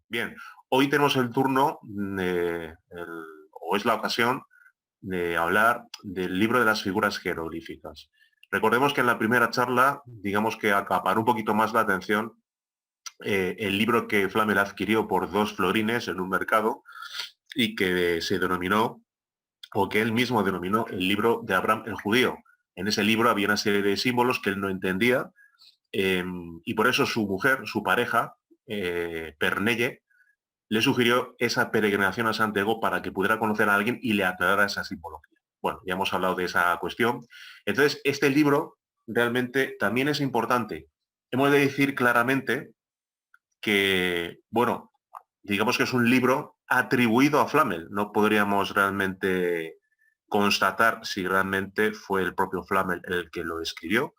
Bien, hoy tenemos el turno o es la ocasión de hablar del libro de las figuras jeroglíficas. Recordemos que en la primera charla, digamos que acaparó un poquito más la atención el libro que Flamel adquirió por 2 florines en un mercado y que se denominó, o que él mismo denominó, el libro de Abraham el judío. En ese libro había una serie de símbolos que él no entendía y por eso su mujer, su pareja, Pernelle, le sugirió esa peregrinación a Santiago para que pudiera conocer a alguien y le aclarara esa simbología. Bueno, ya hemos hablado de esa cuestión. Entonces, este libro realmente también es importante. Hemos de decir claramente que, bueno, digamos que es un libro atribuido a Flamel. No podríamos realmente constatar si realmente fue el propio Flamel el que lo escribió,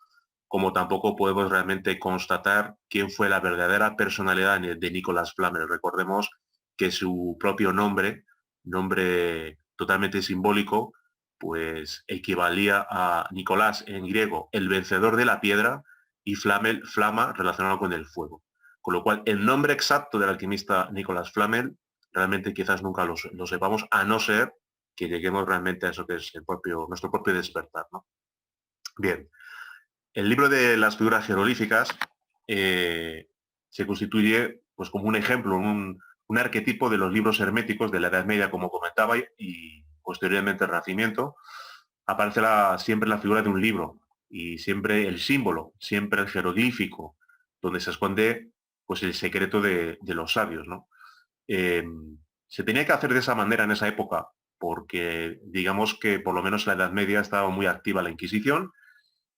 como tampoco podemos realmente constatar quién fue la verdadera personalidad de Nicolás Flamel. Recordemos que su propio nombre totalmente simbólico, pues equivalía a Nicolás en griego, el vencedor de la piedra, y Flamel, flama, relacionado con el fuego. Con lo cual, el nombre exacto del alquimista Nicolás Flamel, realmente quizás nunca lo sepamos, a no ser que lleguemos realmente a eso que es nuestro propio despertar, ¿no? Bien, el libro de las figuras jeroglíficas se constituye pues, como un ejemplo, un arquetipo de los libros herméticos de la Edad Media, como comentaba, y posteriormente el Renacimiento. Aparece siempre la figura de un libro y siempre el símbolo, siempre el jeroglífico, donde se esconde pues, el secreto de los sabios, ¿no? Eh, Se tenía que hacer de esa manera en esa época, porque digamos que por lo menos en la Edad Media estaba muy activa la Inquisición,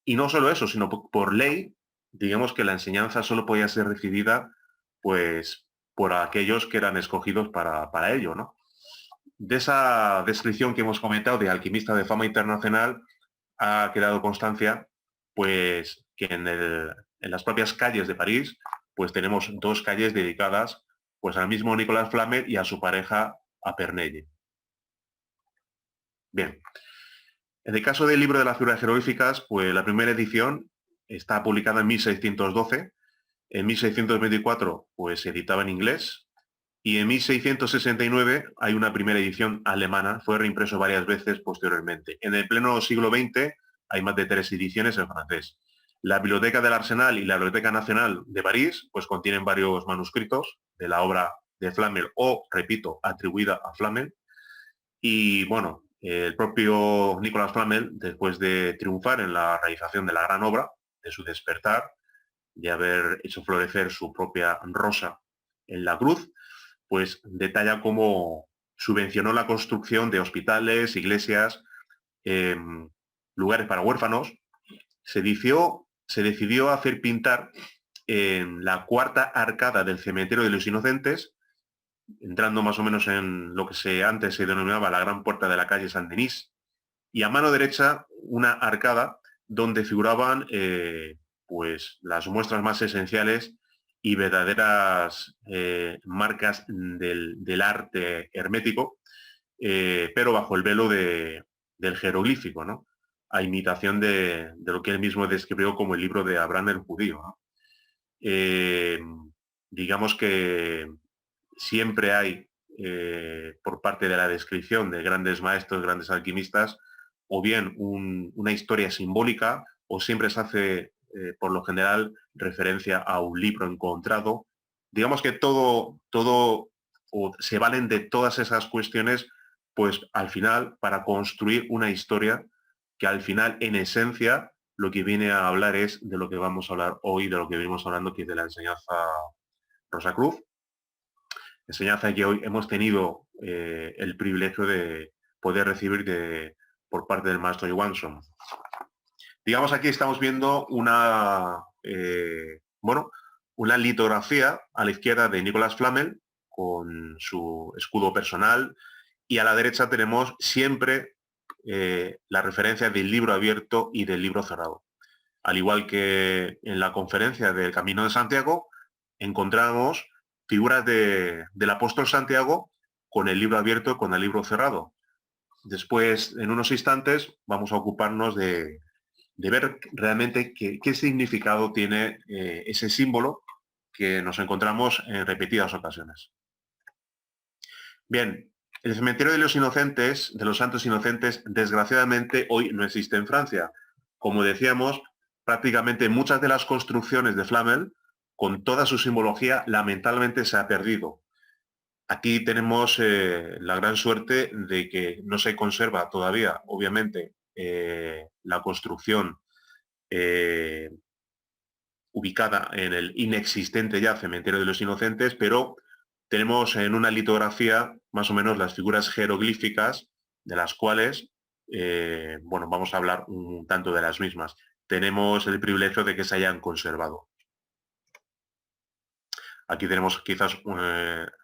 y no solo eso, sino por ley, digamos que la enseñanza solo podía ser recibida pues por aquellos que eran escogidos para ello, ¿no? De esa descripción que hemos comentado de alquimista de fama internacional ha quedado constancia pues que en las propias calles de París pues tenemos 2 calles dedicadas pues al mismo Nicolas Flamel y a su pareja, a Pernelle. Bien, en el caso del libro de las figuras jeroglíficas, pues la primera edición está publicada en 1612. En 1624 pues se editaba en inglés y en 1669 hay una primera edición alemana, fue reimpreso varias veces posteriormente. En el pleno siglo XX hay más de 3 ediciones en francés. La Biblioteca del Arsenal y la Biblioteca Nacional de París pues contienen varios manuscritos de la obra de Flamel o, repito, atribuida a Flamel. Y bueno, el propio Nicolas Flamel, después de triunfar en la realización de la gran obra, de su despertar, de haber hecho florecer su propia rosa en la cruz, pues detalla cómo subvencionó la construcción de hospitales, iglesias, eh, lugares para huérfanos. Se decidió hacer pintar en la cuarta arcada del cementerio de los inocentes, entrando más o menos en lo que antes se denominaba la gran puerta de la calle San Denis, y a mano derecha una arcada donde figuraban pues las muestras más esenciales y verdaderas marcas del arte hermético, pero bajo el velo del jeroglífico, ¿no? A imitación de lo que él mismo describió como el libro de Abraham el judío, ¿no? Eh, digamos que siempre hay, por parte de la descripción de grandes maestros, grandes alquimistas, o bien una historia simbólica, o siempre se hace, por lo general, referencia a un libro encontrado. Digamos que todo, o se valen de todas esas cuestiones, pues al final, para construir una historia que al final, en esencia, lo que viene a hablar es de lo que vamos a hablar hoy, de lo que venimos hablando, que es de la enseñanza Rosacruz, enseñanza que hoy hemos tenido el privilegio de poder recibir por parte del maestro Johansson. Digamos, aquí estamos viendo una litografía a la izquierda de Nicolas Flamel con su escudo personal, y a la derecha tenemos siempre la referencia del libro abierto y del libro cerrado. Al igual que en la conferencia del Camino de Santiago, encontramos figuras del apóstol Santiago con el libro abierto y con el libro cerrado. Después, en unos instantes, vamos a ocuparnos de ver realmente qué significado tiene ese símbolo que nos encontramos en repetidas ocasiones. Bien, el cementerio de los inocentes, de los santos inocentes, desgraciadamente hoy no existe en Francia. Como decíamos, prácticamente muchas de las construcciones de Flamel, con toda su simbología, lamentablemente se ha perdido. Aquí tenemos la gran suerte de que no se conserva todavía, obviamente, la construcción eh, ubicada en el inexistente ya Cementerio de los Inocentes, pero tenemos en una litografía más o menos las figuras jeroglíficas de las cuales, bueno, vamos a hablar un tanto de las mismas. Tenemos el privilegio de que se hayan conservado. Aquí tenemos quizás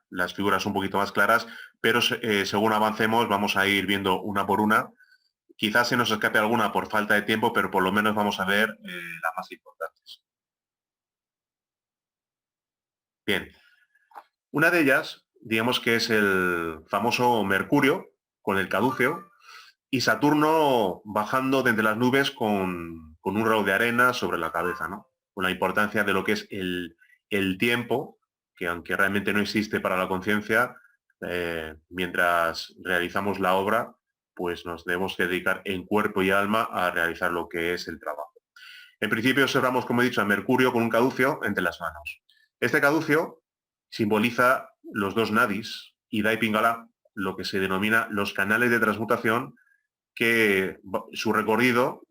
las figuras un poquito más claras, pero según avancemos vamos a ir viendo una por una. Quizás se nos escape alguna por falta de tiempo, pero por lo menos vamos a ver las más importantes. Bien, una de ellas, digamos que es el famoso Mercurio con el caduceo y Saturno bajando de entre las nubes con un rabo de arena sobre la cabeza, ¿no? Con la importancia de lo que es el tiempo, que aunque realmente no existe para la conciencia, mientras realizamos la obra, pues nos debemos dedicar en cuerpo y alma a realizar lo que es el trabajo. En principio observamos, como he dicho, a Mercurio con un caduceo entre las manos. Este caduceo simboliza los dos nadis, Ida y Pingala, lo que se denomina los canales de transmutación, que su recorrido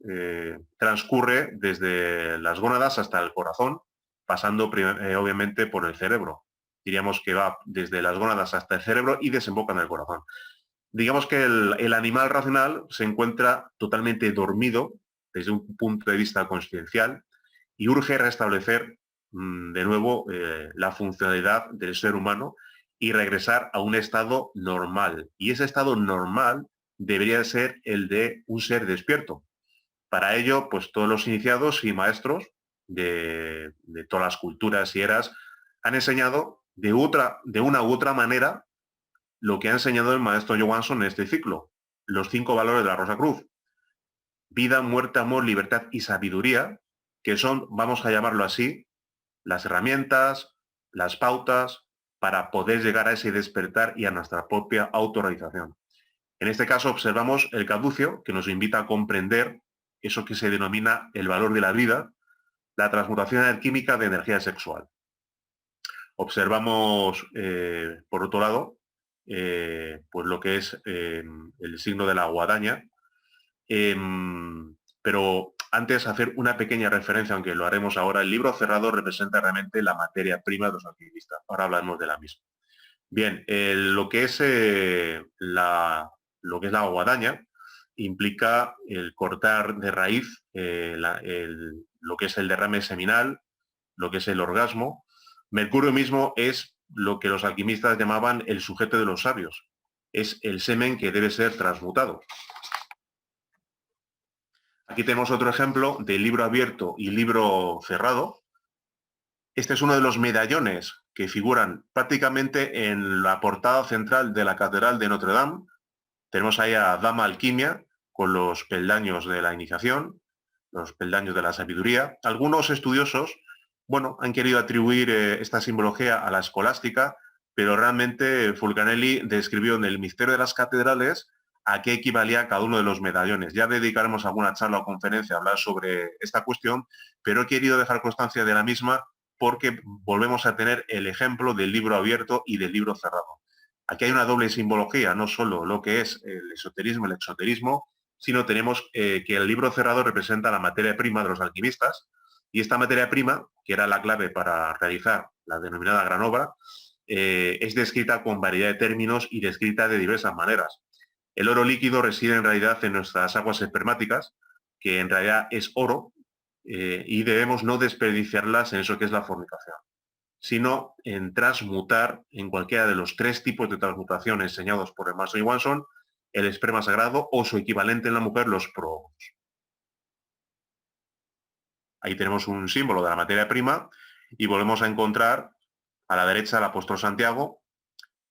transcurre desde las gónadas hasta el corazón, pasando obviamente por el cerebro. Diríamos que va desde las gónadas hasta el cerebro y desemboca en el corazón. Digamos que el animal racional se encuentra totalmente dormido desde un punto de vista consciencial y urge restablecer de nuevo la funcionalidad del ser humano y regresar a un estado normal. Y ese estado normal debería ser el de un ser despierto. Para ello, pues todos los iniciados y maestros de todas las culturas y eras han enseñado de una u otra manera lo que ha enseñado el maestro Johansson en este ciclo, los 5 valores de la Rosa Cruz. Vida, muerte, amor, libertad y sabiduría, que son, vamos a llamarlo así, las herramientas, las pautas para poder llegar a ese despertar y a nuestra propia autorrealización. En este caso observamos el caducio, que nos invita a comprender eso que se denomina el valor de la vida, la transmutación alquímica de energía sexual. Observamos, por otro lado, pues lo que es el signo de la guadaña, pero antes hacer una pequeña referencia, aunque lo haremos ahora, el libro cerrado representa realmente la materia prima de los alquimistas. Ahora hablamos de la misma. Bien, lo que es la guadaña implica el cortar de raíz lo que es el derrame seminal, lo que es el orgasmo. Mercurio mismo es lo que los alquimistas llamaban el sujeto de los sabios. Es el semen que debe ser transmutado. Aquí tenemos otro ejemplo de libro abierto y libro cerrado. Este es uno de los medallones que figuran prácticamente en la portada central de la Catedral de Notre Dame. Tenemos ahí a Dama Alquimia con los peldaños de la iniciación, los peldaños de la sabiduría. Algunos estudiosos, bueno, han querido atribuir esta simbología a la escolástica, pero realmente Fulcanelli describió en el Misterio de las Catedrales a qué equivalía cada uno de los medallones. Ya dedicaremos alguna charla o conferencia a hablar sobre esta cuestión, pero he querido dejar constancia de la misma porque volvemos a tener el ejemplo del libro abierto y del libro cerrado. Aquí hay una doble simbología, no solo lo que es el esoterismo, el exoterismo, sino tenemos que el libro cerrado representa la materia prima de los alquimistas y esta materia prima, que era la clave para realizar la denominada gran obra, es descrita con variedad de términos y descrita de diversas maneras. El oro líquido reside en realidad en nuestras aguas espermáticas, que en realidad es oro, y debemos no desperdiciarlas en eso que es la fornicación, sino en transmutar en cualquiera de los 3 tipos de transmutación enseñados por el maestro Johansson, el esperma sagrado o su equivalente en la mujer, los proóvulos. Ahí tenemos un símbolo de la materia prima y volvemos a encontrar a la derecha al apóstol Santiago.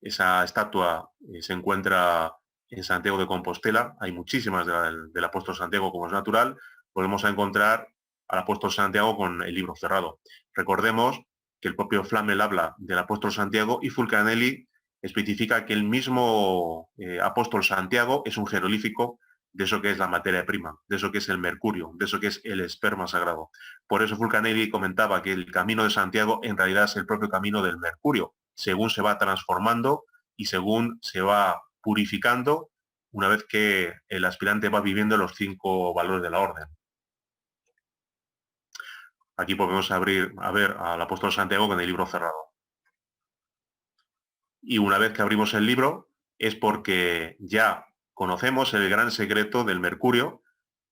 Esa estatua se encuentra en Santiago de Compostela. Hay muchísimas del apóstol Santiago, como es natural. Volvemos a encontrar al apóstol Santiago con el libro cerrado. Recordemos que el propio Flamel habla del apóstol Santiago y Fulcanelli especifica que el mismo apóstol Santiago es un jeroglífico de eso que es la materia prima, de eso que es el mercurio, de eso que es el esperma sagrado. Por eso Fulcanelli comentaba que el camino de Santiago en realidad es el propio camino del mercurio, según se va transformando y según se va purificando una vez que el aspirante va viviendo los 5 valores de la orden. Aquí podemos abrir a ver al apóstol Santiago con el libro cerrado. Y una vez que abrimos el libro es porque ya conocemos el gran secreto del mercurio,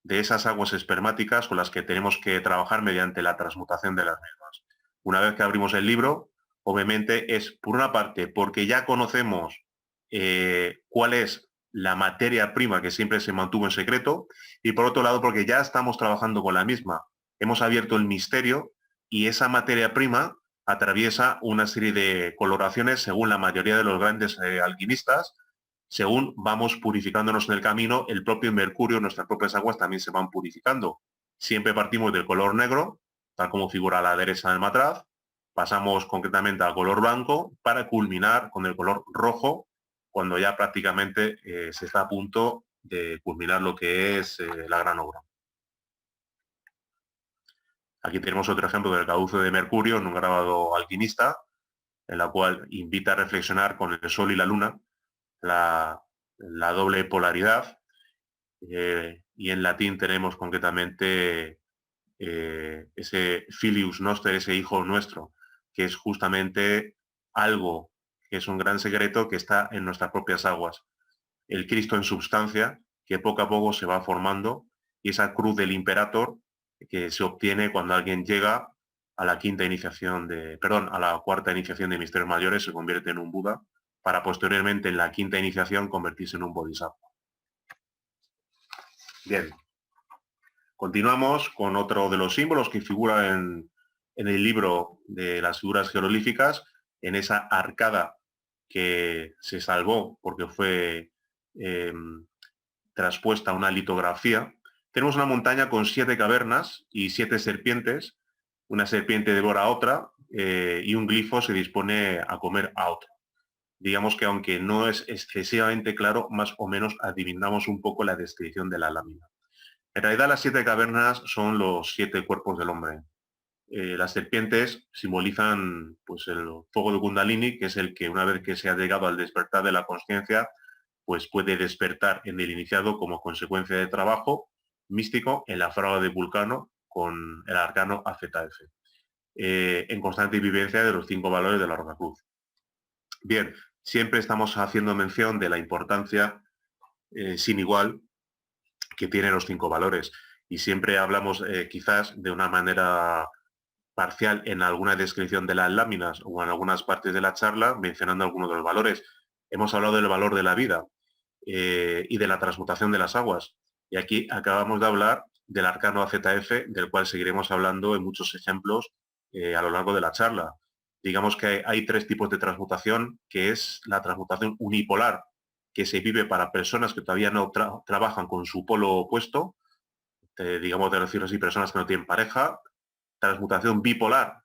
de esas aguas espermáticas con las que tenemos que trabajar mediante la transmutación de las mismas. Una vez que abrimos el libro, obviamente es, por una parte, porque ya conocemos cuál es la materia prima que siempre se mantuvo en secreto, y por otro lado, porque ya estamos trabajando con la misma. Hemos abierto el misterio y esa materia prima atraviesa una serie de coloraciones según la mayoría de los grandes alquimistas. Según vamos purificándonos en el camino, el propio mercurio, nuestras propias aguas también se van purificando. Siempre partimos del color negro, tal como figura a la derecha del matraz, pasamos concretamente al color blanco para culminar con el color rojo, cuando ya prácticamente se está a punto de culminar lo que es la gran obra. Aquí tenemos otro ejemplo del cauce de mercurio en un grabado alquimista, en la cual invita a reflexionar con el sol y la luna, la doble polaridad, y en latín tenemos concretamente ese filius noster, ese hijo nuestro, que es justamente algo que es un gran secreto que está en nuestras propias aguas. El Cristo en substancia, que poco a poco se va formando, y esa cruz del imperator que se obtiene cuando alguien llega a la a la cuarta iniciación de misterios mayores, se convierte en un Buda, para posteriormente en la quinta iniciación convertirse en un bodhisattva. Bien. Continuamos con otro de los símbolos que figura en el libro de las figuras jeroglíficas, en esa arcada que se salvó porque fue traspuesta a una litografía. Tenemos una montaña con 7 cavernas y 7 serpientes. Una serpiente devora a otra y un glifo se dispone a comer a otro. Digamos que aunque no es excesivamente claro, más o menos adivinamos un poco la descripción de la lámina. En realidad las 7 cavernas son los 7 cuerpos del hombre. Las serpientes simbolizan pues, el fuego de Kundalini, que es el que una vez que se ha llegado al despertar de la conciencia, pues puede despertar en el iniciado como consecuencia de trabajo místico en la fragua de Vulcano con el arcano AZF, en constante vivencia de los 5 valores de la Rosa Cruz. Bien, siempre estamos haciendo mención de la importancia sin igual que tiene los 5 valores. Y siempre hablamos quizás de una manera parcial en alguna descripción de las láminas o en algunas partes de la charla, mencionando algunos de los valores. Hemos hablado del valor de la vida y de la transmutación de las aguas. Y aquí acabamos de hablar del arcano AZF, del cual seguiremos hablando en muchos ejemplos a lo largo de la charla. Digamos que hay 3 tipos de transmutación, que es la transmutación unipolar, que se vive para personas que todavía no trabajan con su polo opuesto, digamos de decirlo así, personas que no tienen pareja. Transmutación bipolar,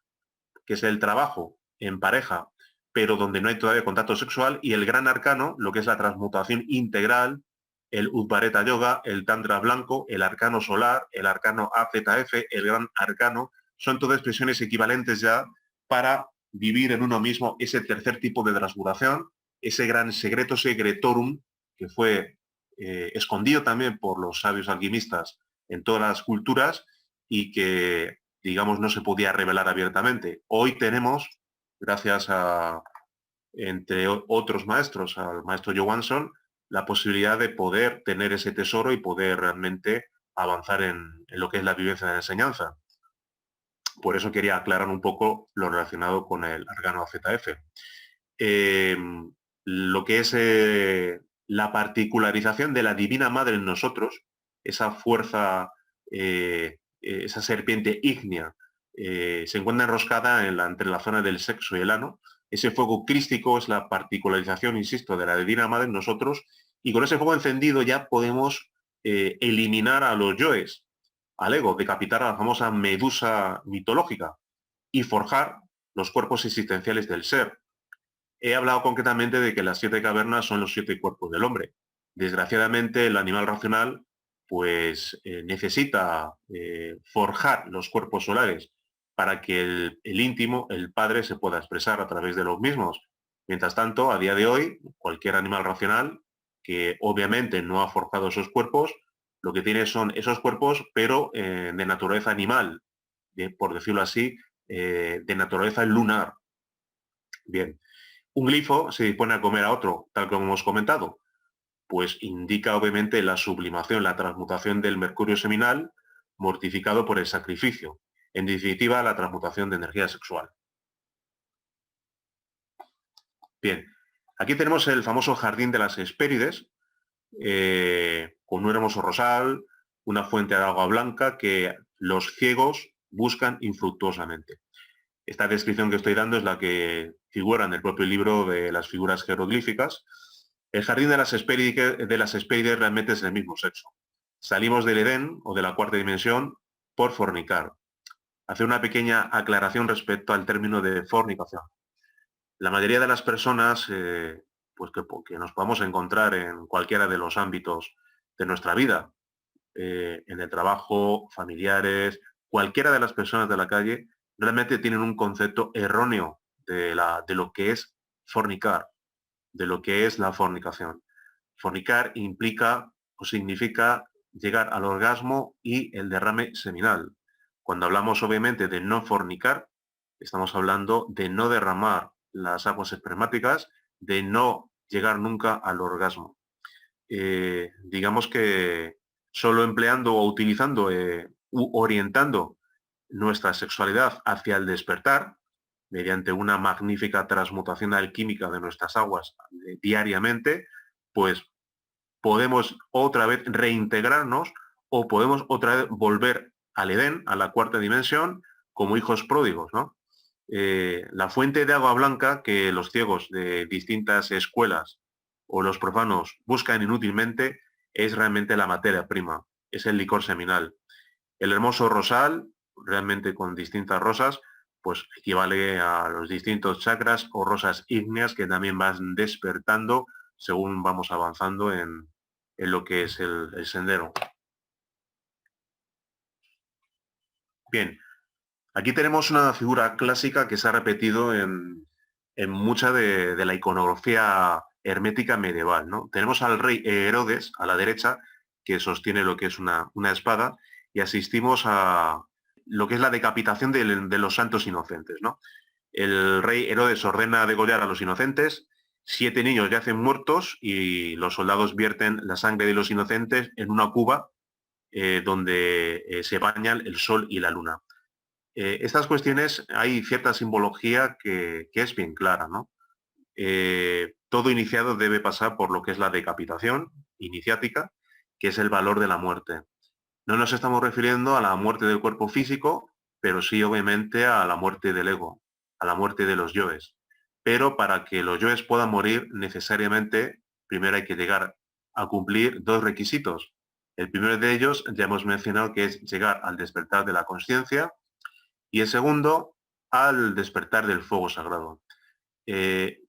que es el trabajo en pareja, pero donde no hay todavía contacto sexual, y el gran arcano, lo que es la transmutación integral, el Udvareta Yoga, el Tantra blanco, el arcano solar, el arcano AZF, el gran arcano, son todas expresiones equivalentes ya para vivir en uno mismo ese tercer tipo de transmutación, ese gran secreto secretorum que fue escondido también por los sabios alquimistas en todas las culturas y que, digamos, no se podía revelar abiertamente. Hoy tenemos, gracias a, entre otros maestros, al maestro Johansson, la posibilidad de poder tener ese tesoro y poder realmente avanzar en lo que es la vivencia de la enseñanza. Por eso quería aclarar un poco lo relacionado con el arcano AZF. Lo que es la particularización de la Divina Madre en nosotros, esa fuerza, esa serpiente ígnea, se encuentra enroscada entre la zona del sexo y el ano. Ese fuego crístico es la particularización, insisto, de la Divina Madre en nosotros, y con ese fuego encendido ya podemos eliminar a los yoes, al ego, decapitar a la famosa medusa mitológica y forjar los cuerpos existenciales del ser. he hablado concretamente de que las 7 cavernas son los 7 cuerpos del hombre. Desgraciadamente, el animal racional pues necesita forjar los cuerpos solares para que el íntimo, el padre, se pueda expresar a través de los mismos. Mientras tanto, a día de hoy, cualquier animal racional que obviamente no ha forjado esos cuerpos, lo que tiene son esos cuerpos, pero de naturaleza animal, por decirlo así, de naturaleza lunar. Bien, un glifo se dispone a comer a otro, tal como hemos comentado, pues indica obviamente la sublimación, la transmutación del mercurio seminal mortificado por el sacrificio. En definitiva, la transmutación de energía sexual. Bien, aquí tenemos el famoso jardín de las Hespérides, con un hermoso rosal, una fuente de agua blanca que los ciegos buscan infructuosamente. Esta descripción que estoy dando es la que figura en el propio libro de las figuras jeroglíficas. El jardín de las Hespérides realmente es del mismo sexo. Salimos del Edén o de la cuarta dimensión por fornicar. Hacer una pequeña aclaración respecto al término de fornicación. La mayoría de las personas pues que nos podamos encontrar en cualquiera de los ámbitos de nuestra vida, en el trabajo, familiares, cualquiera de las personas de la calle, realmente tienen un concepto erróneo de lo que es fornicar, de lo que es la fornicación. Fornicar implica o significa llegar al orgasmo y el derrame seminal. Cuando hablamos obviamente de no fornicar, estamos hablando de no derramar las aguas espermáticas, de no llegar nunca al orgasmo. Digamos que solo empleando o utilizando u orientando nuestra sexualidad hacia el despertar, mediante una magnífica transmutación alquímica de nuestras aguas diariamente, pues podemos otra vez reintegrarnos o podemos otra vez volver al Edén, a la cuarta dimensión, como hijos pródigos, ¿no? La fuente de agua blanca que los ciegos de distintas escuelas o los profanos buscan inútilmente es realmente la materia prima, es el licor seminal. El hermoso rosal, realmente con distintas rosas, pues equivale a los distintos chakras o rosas ígneas que también van despertando según vamos avanzando en lo que es el sendero. Bien, aquí tenemos una figura clásica que se ha repetido en mucha de la iconografía hermética medieval, ¿no? Tenemos al rey Herodes a la derecha, que sostiene lo que es una espada, y asistimos a lo que es la decapitación de los santos inocentes, ¿no? El rey Herodes ordena degollar a los inocentes, 7 niños yacen muertos y los soldados vierten la sangre de los inocentes en una cuba donde se bañan el sol y la luna. Estas cuestiones hay cierta simbología que es bien clara, ¿no? Todo iniciado debe pasar por lo que es la decapitación iniciática, que es el valor de la muerte. No nos estamos refiriendo a la muerte del cuerpo físico, pero sí obviamente a la muerte del ego, a la muerte de los yoes. Pero para que los yoes puedan morir, necesariamente, primero hay que llegar a cumplir 2 requisitos. El primero de ellos ya hemos mencionado que es llegar al despertar de la conciencia y el segundo al despertar del fuego sagrado.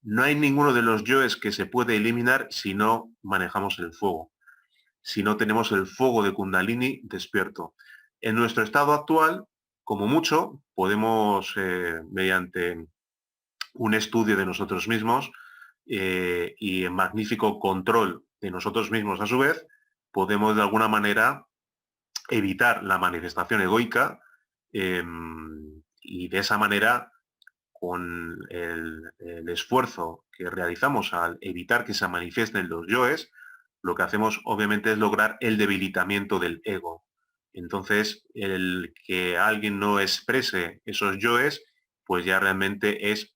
No hay ninguno de los yoes que se puede eliminar si no manejamos el fuego, si no tenemos el fuego de Kundalini despierto. En nuestro estado actual, como mucho, podemos, mediante un estudio de nosotros mismos y en magnífico control de nosotros mismos a su vez, podemos de alguna manera evitar la manifestación egoica y de esa manera, con el esfuerzo que realizamos al evitar que se manifiesten los yoes, lo que hacemos obviamente es lograr el debilitamiento del ego. Entonces, el que alguien no exprese esos yoes, pues ya realmente es,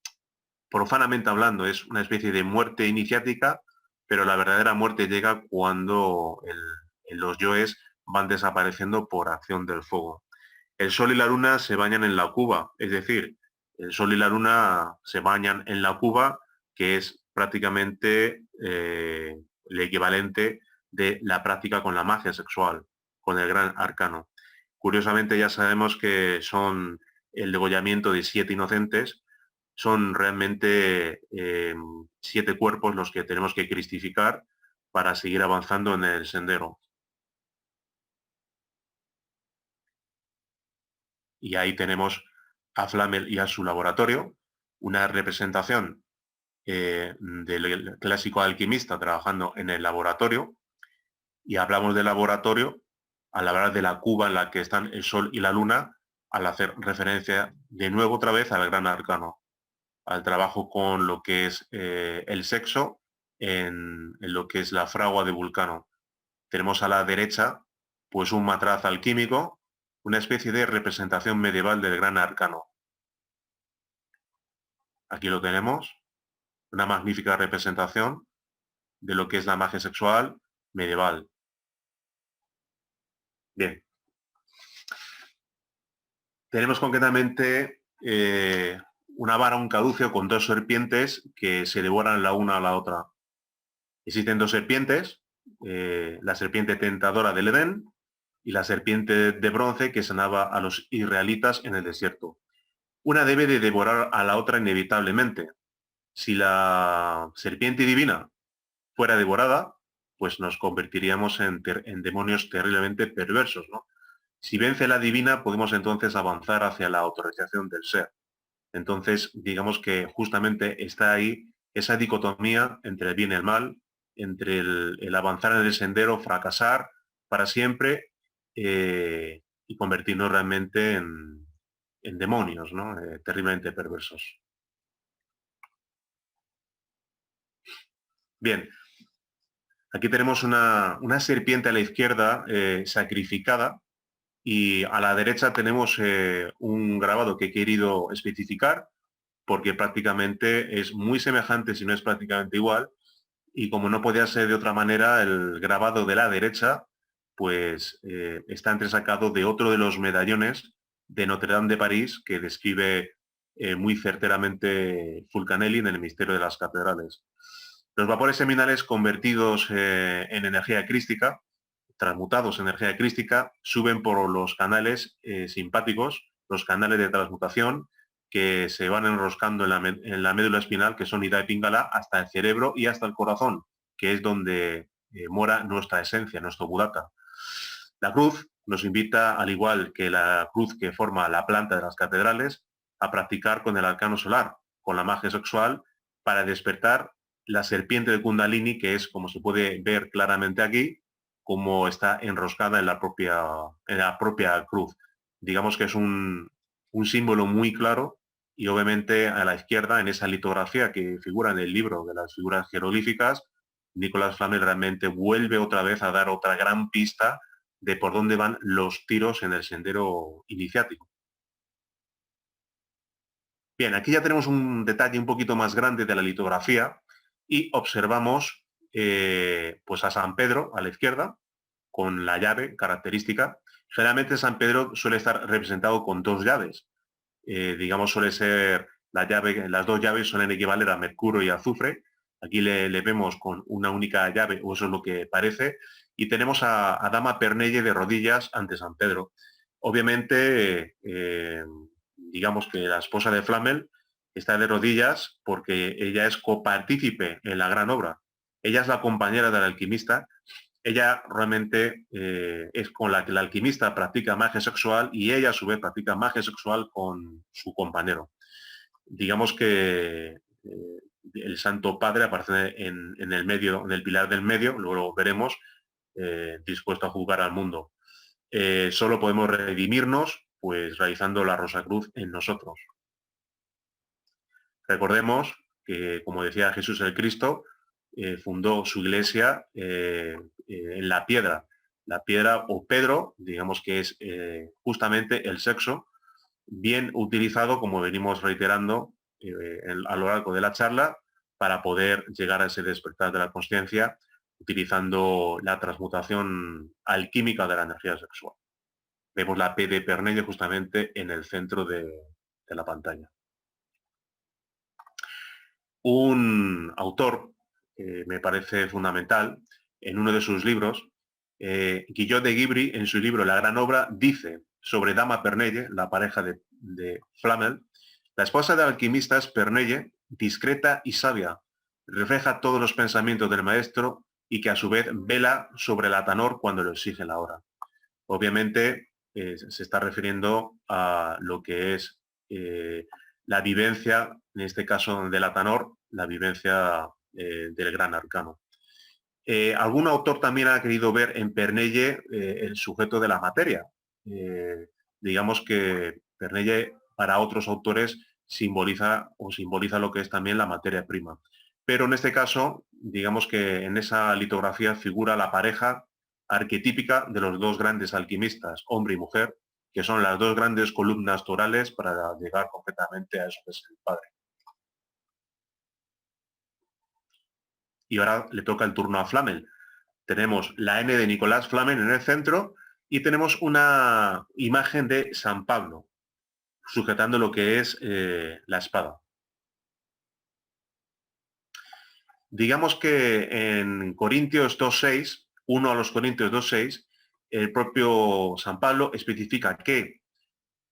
profanamente hablando, es una especie de muerte iniciática, pero la verdadera muerte llega cuando los yoes van desapareciendo por acción del fuego. El sol y la luna se bañan en la cuba, es decir, el sol y la luna se bañan en la cuba, que es prácticamente el equivalente de la práctica con la magia sexual, con el gran arcano. Curiosamente ya sabemos que son el degollamiento de 7 inocentes, Son realmente 7 cuerpos los que tenemos que cristificar para seguir avanzando en el sendero. Y ahí tenemos a Flamel y a su laboratorio, una representación del clásico alquimista trabajando en el laboratorio, y hablamos del laboratorio al hablar de la cuba en la que están el Sol y la Luna, al hacer referencia de nuevo otra vez al gran arcano, al trabajo con lo que es el sexo en lo que es la fragua de Vulcano. Tenemos a la derecha pues un matraz alquímico, una especie de representación medieval del gran arcano. Aquí lo tenemos, una magnífica representación de lo que es la magia sexual medieval. Bien. Tenemos concretamente una vara, un caduceo con 2 serpientes que se devoran la una a la otra. Existen 2 serpientes, la serpiente tentadora del Edén y la serpiente de bronce que sanaba a los israelitas en el desierto. Una debe de devorar a la otra inevitablemente. Si la serpiente divina fuera devorada, pues nos convertiríamos en demonios terriblemente perversos, ¿no? Si vence la divina, podemos entonces avanzar hacia la autorrealización del ser. Entonces, digamos que justamente está ahí esa dicotomía entre el bien y el mal, entre el avanzar en el sendero, fracasar para siempre y convertirnos realmente en demonios, ¿no? Terriblemente perversos. Bien, aquí tenemos una serpiente a la izquierda sacrificada, y a la derecha tenemos un grabado que he querido especificar porque prácticamente es muy semejante, si no es prácticamente igual, y como no podía ser de otra manera, el grabado de la derecha pues está entresacado de otro de los medallones de Notre Dame de París que describe muy certeramente Fulcanelli en el Misterio de las Catedrales. Los vapores seminales convertidos en energía crística, transmutados en energía crística, suben por los canales simpáticos, los canales de transmutación, que se van enroscando en la médula espinal, que son Ida y Pingala, hasta el cerebro y hasta el corazón, que es donde mora nuestra esencia, nuestro Buddhata. La cruz nos invita, al igual que la cruz que forma la planta de las catedrales, a practicar con el arcano solar, con la magia sexual, para despertar la serpiente de Kundalini, que es, como se puede ver claramente aquí, como está enroscada en la propia cruz. Digamos que es un símbolo muy claro, y obviamente a la izquierda, en esa litografía que figura en el libro de las figuras jeroglíficas, Nicolás Flamel realmente vuelve otra vez a dar otra gran pista de por dónde van los tiros en el sendero iniciático. Bien, aquí ya tenemos un detalle un poquito más grande de la litografía y observamos pues a San Pedro a la izquierda con la llave característica. Generalmente San Pedro suele estar representado con 2 llaves. Digamos, suele ser la llave, las 2 llaves suelen equivaler a mercurio y azufre. Aquí le vemos con una única llave, o eso es lo que parece, y tenemos a Dama Pernelle de rodillas ante San Pedro. Obviamente, digamos que la esposa de Flamel está de rodillas porque ella es copartícipe en la gran obra. Ella es la compañera del alquimista. Ella realmente es con la que el alquimista practica magia sexual, y ella a su vez practica magia sexual con su compañero. Digamos que el Santo Padre aparece en el medio, en el pilar del medio, luego veremos, dispuesto a juzgar al mundo. Solo podemos redimirnos pues realizando la Rosa Cruz en nosotros. Recordemos que, como decía Jesús el Cristo, fundó su iglesia en la piedra. La piedra o Pedro, digamos que es justamente el sexo, bien utilizado, como venimos reiterando a lo largo de la charla, para poder llegar a ese despertar de la conciencia utilizando la transmutación alquímica de la energía sexual. Vemos la P de Pernelle justamente en el centro de la pantalla. Un autor que me parece fundamental, en uno de sus libros, Guillot de Guibry, en su libro La gran obra, dice sobre Dama Pernelle, la pareja de Flamel, La esposa del alquimista es Pernelle, discreta y sabia. Refleja todos los pensamientos del maestro y que a su vez vela sobre el Atanor cuando lo exige la hora. Obviamente se está refiriendo a lo que es la vivencia, en este caso del Atanor, la vivencia del gran arcano. Algún autor también ha querido ver en Pernelle el sujeto de la materia. Digamos que Pernelle para otros autores simboliza lo que es también la materia prima. Pero en este caso, digamos que en esa litografía figura la pareja arquetípica de los dos grandes alquimistas, hombre y mujer, que son las dos grandes columnas torales para llegar completamente a eso que es el padre. Y ahora le toca el turno a Flamel. Tenemos la N de Nicolás Flamel en el centro y tenemos una imagen de San Pablo sujetando lo que es la espada. Digamos que en Corintios 2.6, 1 a los Corintios 2.6, el propio San Pablo especifica que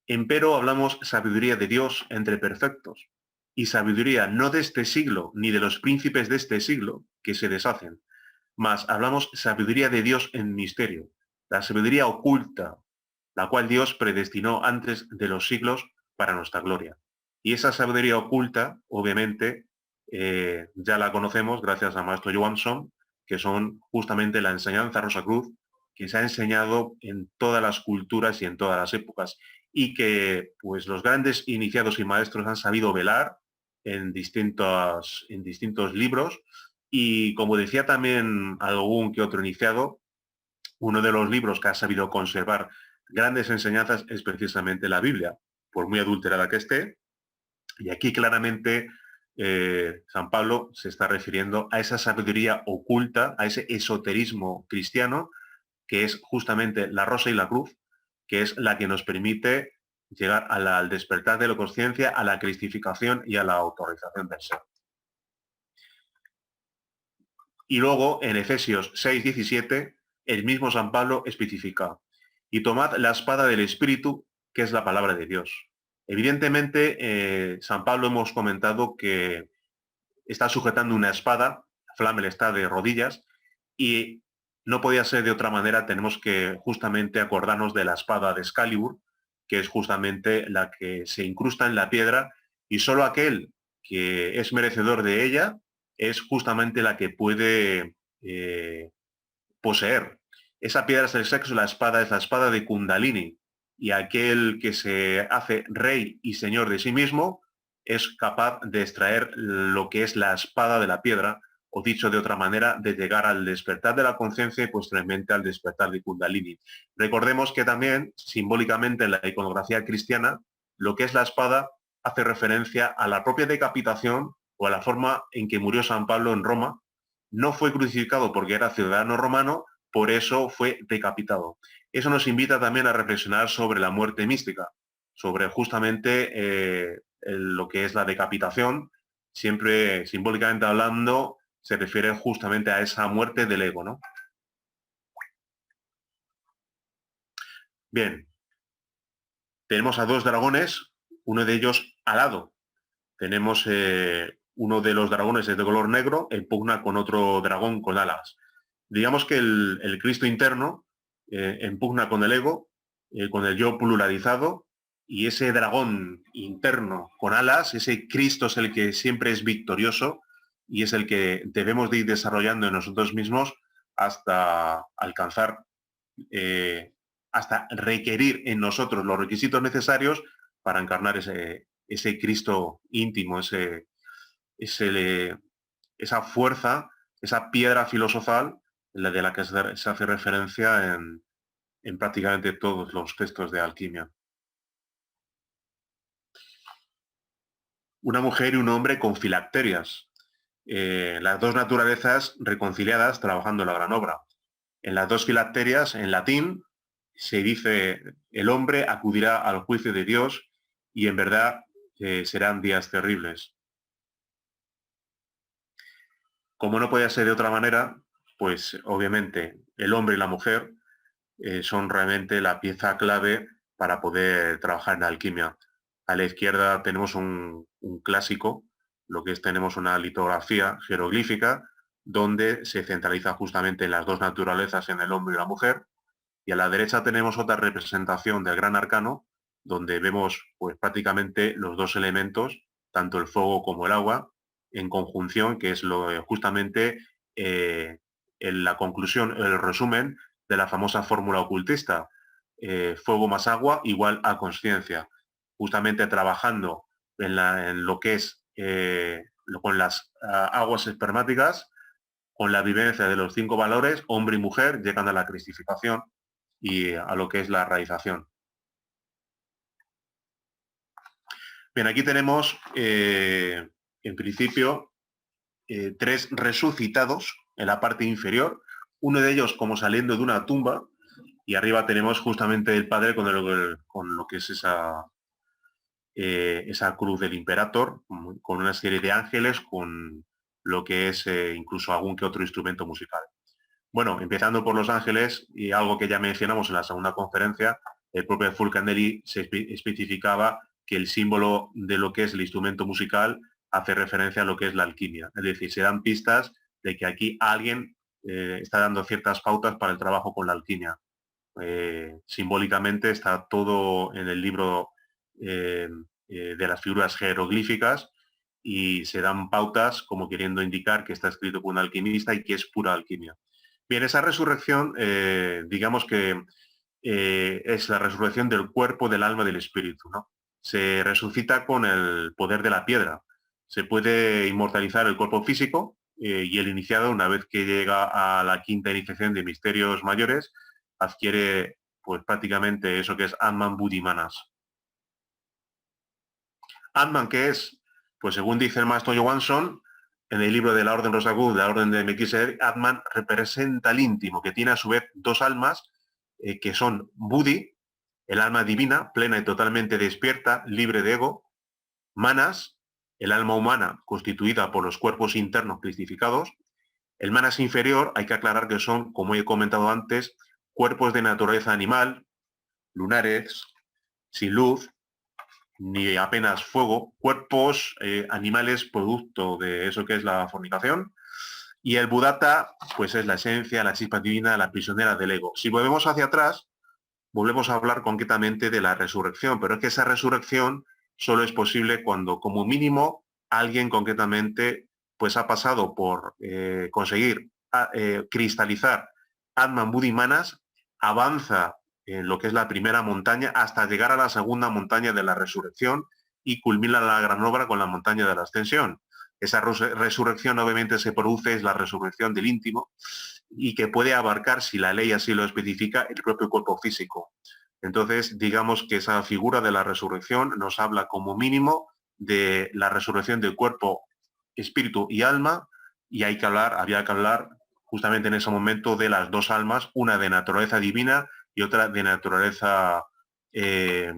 empero hablamos sabiduría de Dios entre perfectos, y sabiduría no de este siglo, ni de los príncipes de este siglo, que se deshacen, mas hablamos sabiduría de Dios en misterio, la sabiduría oculta, la cual Dios predestinó antes de los siglos para nuestra gloria. Y esa sabiduría oculta, obviamente, ya la conocemos gracias a Maestro Johansson, que son justamente la enseñanza Rosacruz, que se ha enseñado en todas las culturas y en todas las épocas, y que pues los grandes iniciados y maestros han sabido velar en distintos libros, y como decía también algún que otro iniciado, uno de los libros que ha sabido conservar grandes enseñanzas es precisamente la Biblia, por muy adulterada que esté. Y aquí claramente San Pablo se está refiriendo a esa sabiduría oculta, a ese esoterismo cristiano, que es justamente la rosa y la cruz, que es la que nos permite llegar al despertar de la conciencia, a la cristificación y a la autorización del ser. Y luego en Efesios 6:17, el mismo San Pablo especifica: y tomad la espada del Espíritu, que es la palabra de Dios. Evidentemente, San Pablo hemos comentado que está sujetando una espada, Flamel está de rodillas, y no podía ser de otra manera, tenemos que justamente acordarnos de la espada de Excalibur, que es justamente la que se incrusta en la piedra, y solo aquel que es merecedor de ella es justamente la que puede poseer. Esa piedra es el sexo, la espada es la espada de Kundalini, y aquel que se hace rey y señor de sí mismo es capaz de extraer lo que es la espada de la piedra, o dicho de otra manera, de llegar al despertar de la conciencia y posteriormente al despertar de Kundalini. Recordemos que también, simbólicamente en la iconografía cristiana, lo que es la espada hace referencia a la propia decapitación o a la forma en que murió San Pablo en Roma. No fue crucificado porque era ciudadano romano, por eso fue decapitado. Eso nos invita también a reflexionar sobre la muerte mística, sobre justamente lo que es la decapitación. Siempre, simbólicamente hablando, se refiere justamente a esa muerte del ego, ¿no? Bien, tenemos a dos dragones, uno de ellos alado. Tenemos uno de los dragones es de color negro, en pugna con otro dragón con alas. Digamos que el Cristo interno en pugna con el ego, con el yo pluralizado, y ese dragón interno con alas, ese Cristo es el que siempre es victorioso y es el que debemos de ir desarrollando en nosotros mismos hasta alcanzar, hasta requerir en nosotros los requisitos necesarios para encarnar ese Cristo íntimo, esa fuerza, esa piedra filosofal de la que se hace referencia en prácticamente todos los textos de alquimia. Una mujer y un hombre con filacterias, las dos naturalezas reconciliadas trabajando en la gran obra. En las dos filacterias, en latín, se dice: el hombre acudirá al juicio de Dios y en verdad serán días terribles. Como no podía ser de otra manera, pues obviamente el hombre y la mujer son realmente la pieza clave para poder trabajar en la alquimia. A la izquierda tenemos un clásico, lo que es tenemos una litografía jeroglífica, donde se centraliza justamente en las dos naturalezas, en el hombre y la mujer, y a la derecha tenemos otra representación del gran arcano, donde vemos pues, prácticamente los dos elementos, tanto el fuego como el agua, en conjunción, que es justamente en la conclusión, el resumen de la famosa fórmula ocultista, fuego más agua igual a conciencia, justamente trabajando en lo que es con las aguas espermáticas, con la vivencia de los 5 valores, hombre y mujer, llegando a la cristificación y a lo que es la realización. Bien, aquí tenemos, en principio, 3 resucitados en la parte inferior, uno de ellos como saliendo de una tumba, y arriba tenemos justamente el Padre con lo que es esa cruz del Imperator, con una serie de ángeles, con lo que es incluso algún que otro instrumento musical. Bueno, empezando por Los Ángeles, y algo que ya mencionamos en la segunda conferencia, el propio Fulcanelli se especificaba que el símbolo de lo que es el instrumento musical hace referencia a lo que es la alquimia. Es decir, se dan pistas de que aquí alguien está dando ciertas pautas para el trabajo con la alquimia. Simbólicamente está todo en el libro de las figuras jeroglíficas y se dan pautas como queriendo indicar que está escrito por un alquimista y que es pura alquimia. Bien, esa resurrección, digamos que es la resurrección del cuerpo, del alma, del espíritu, ¿no? Se resucita con el poder de la piedra. Se puede inmortalizar el cuerpo físico y el iniciado, una vez que llega a la quinta iniciación de misterios mayores, adquiere pues prácticamente eso que es Atman Buddhi Manas. Atman, ¿qué es? Pues según dice el maestro Johansson, en el libro de la Orden Rosacruz, de la Orden de Melquisedec, Atman representa el íntimo, que tiene a su vez dos almas, que son Buddhi, el alma divina, plena y totalmente despierta, libre de ego; Manas, el alma humana, constituida por los cuerpos internos cristificados. El Manas inferior, hay que aclarar que son, como he comentado antes, cuerpos de naturaleza animal, lunares, sin luz, ni apenas fuego, cuerpos animales producto de eso que es la fornicación. Y el Buddhata, pues es la esencia, la chispa divina, la prisionera del ego. Si volvemos hacia atrás, volvemos a hablar concretamente de la resurrección, pero es que esa resurrección solo es posible cuando, como mínimo, alguien concretamente pues ha pasado por conseguir cristalizar Atman Buddhi Manas, avanza en lo que es la primera montaña hasta llegar a la segunda montaña de la resurrección y culmina la gran obra con la montaña de la ascensión. Esa resurrección obviamente se produce, es la resurrección del íntimo, y que puede abarcar, si la ley así lo especifica, el propio cuerpo físico. Entonces, digamos que esa figura de la resurrección nos habla como mínimo de la resurrección del cuerpo, espíritu y alma, y había que hablar justamente en ese momento de las dos almas, una de naturaleza divina y otra de naturaleza, el